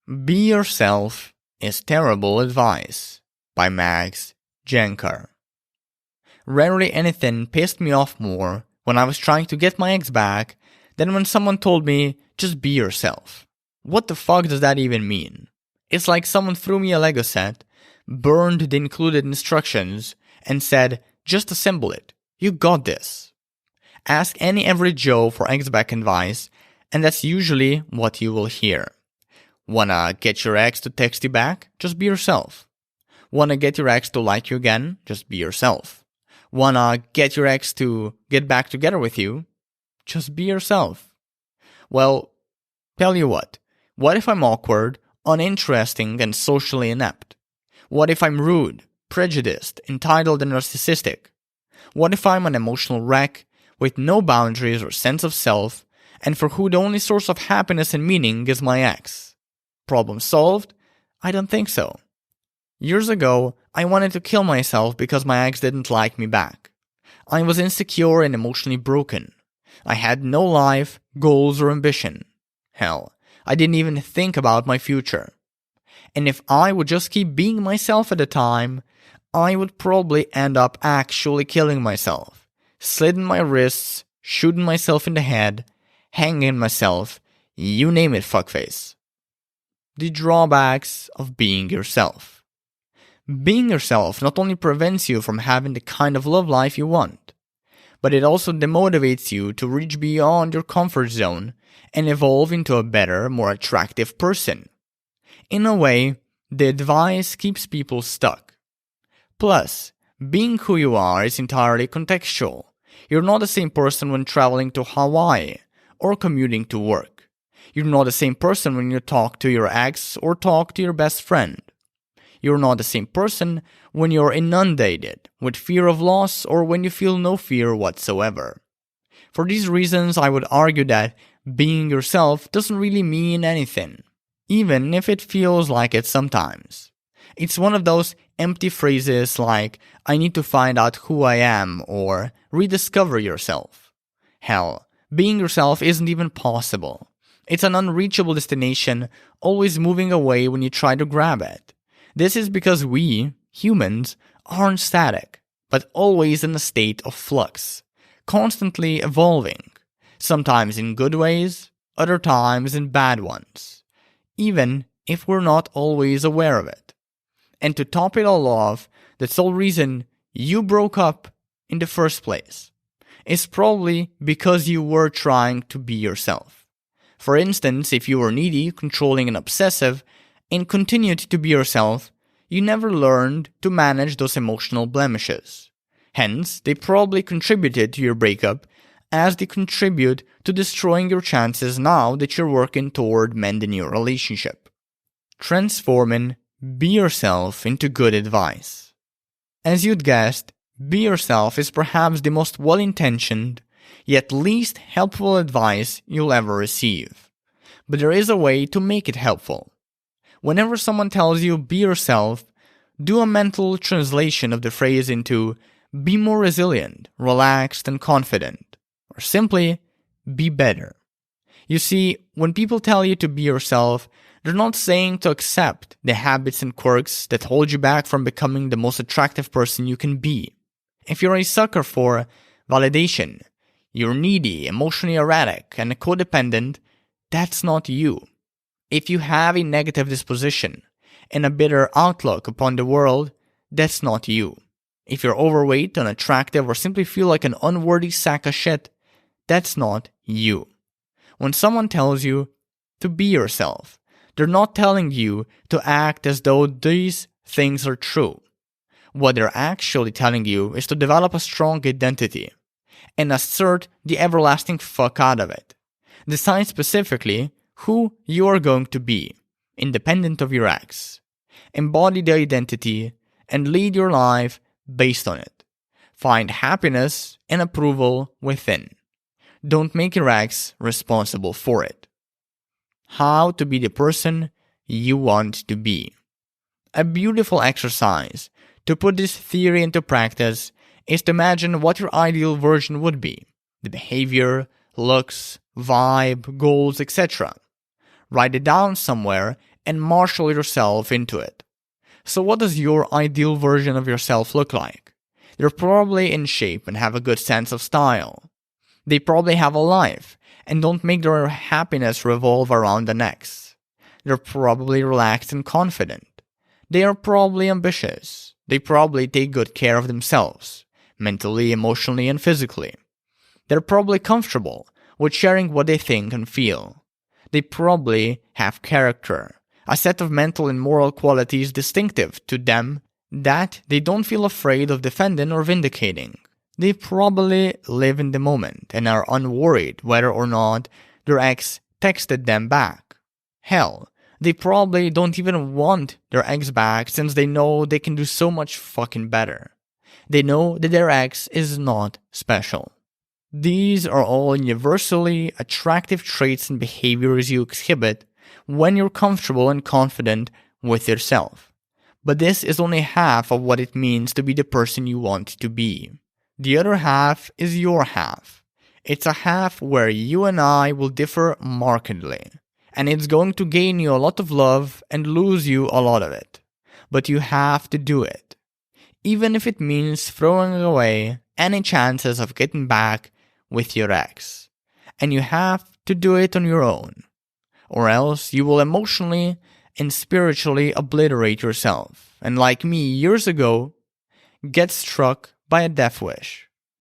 Be yourself is terrible advice by Jancar. Rarely anything pissed me off more when I was trying to get my ex back than when someone told me, just be yourself. What the fuck does that even mean? It's like someone threw me a Lego set, burned the included instructions, and said, just assemble it. You got this. Ask any average Joe for ex back advice, and that's usually what you will hear. Wanna get your ex to text you back? Just be yourself. Wanna get your ex to like you again? Just be yourself. Wanna get your ex to get back together with you? Just be yourself. Well, tell you what if I'm awkward, uninteresting, and socially inept? What if I'm rude, prejudiced, entitled, and narcissistic? What if I'm an emotional wreck with no boundaries or sense of self, and for who the only source of happiness and meaning is my ex? Problem solved? I don't think so. Years ago, I wanted to kill myself because my ex didn't like me back. I was insecure and emotionally broken. I had no life, goals, or ambition. Hell, I didn't even think about my future. And if I would just keep being myself at the time, I would probably end up actually killing myself, slitting my wrists, shooting myself in the head, hanging myself, you name it, fuckface. The drawbacks of being yourself. Being yourself not only prevents you from having the kind of love life you want, but it also demotivates you to reach beyond your comfort zone and evolve into a better, more attractive person. In a way, the advice keeps people stuck. Plus, being who you are is entirely contextual. You're not the same person when traveling to Hawaii or commuting to work. You're not the same person when you talk to your ex or talk to your best friend. You're not the same person when you're inundated with fear of loss or when you feel no fear whatsoever. For these reasons, I would argue that being yourself doesn't really mean anything, even if it feels like it sometimes. It's one of those empty phrases like, I need to find out who I am, or rediscover yourself. Hell, being yourself isn't even possible. It's an unreachable destination, always moving away when you try to grab it. This is because we, humans, aren't static, but always in a state of flux, constantly evolving, sometimes in good ways, other times in bad ones, even if we're not always aware of it. And to top it all off, the sole reason you broke up in the first place is probably because you were trying to be yourself. For instance, if you were needy, controlling, and obsessive, and continued to be yourself, you never learned to manage those emotional blemishes. Hence, they probably contributed to your breakup as they contribute to destroying your chances now that you're working toward mending your relationship. Transforming be yourself into good advice. As you'd guessed, be yourself is perhaps the most well-intentioned, yet least helpful advice you'll ever receive. But there is a way to make it helpful. Whenever someone tells you be yourself, do a mental translation of the phrase into be more resilient, relaxed, and confident, or simply be better. You see, when people tell you to be yourself, they're not saying to accept the habits and quirks that hold you back from becoming the most attractive person you can be. If you're a sucker for validation, you're needy, emotionally erratic, and codependent, that's not you. If you have a negative disposition and a bitter outlook upon the world, that's not you. If you're overweight, unattractive, or simply feel like an unworthy sack of shit, that's not you. When someone tells you to be yourself, they're not telling you to act as though these things are true. What they're actually telling you is to develop a strong identity and assert the everlasting fuck out of it. Decide specifically who you are going to be, independent of your ex. Embody the identity and lead your life based on it. Find happiness and approval within. Don't make your ex responsible for it. How to be the person you want to be. A beautiful exercise to put this theory into practice is to imagine what your ideal version would be. The behavior, looks, vibe, goals, etc. Write it down somewhere and marshal yourself into it. So what does your ideal version of yourself look like? They're probably in shape and have a good sense of style. They probably have a life and don't make their happiness revolve around the next. They're probably relaxed and confident. They are probably ambitious. They probably take good care of themselves, mentally, emotionally, and physically. They're probably comfortable with sharing what they think and feel. They probably have character, a set of mental and moral qualities distinctive to them that they don't feel afraid of defending or vindicating. They probably live in the moment and are unworried whether or not their ex texted them back. Hell, they probably don't even want their ex back since they know they can do so much fucking better. They know that their ex is not special. These are all universally attractive traits and behaviors you exhibit when you're comfortable and confident with yourself. But this is only half of what it means to be the person you want to be. The other half is your half. It's a half where you and I will differ markedly, and it's going to gain you a lot of love and lose you a lot of it. But you have to do it, even if it means throwing away any chances of getting back with your ex. And you have to do it on your own, or else you will emotionally and spiritually obliterate yourself, and like me years ago, get struck by a death wish.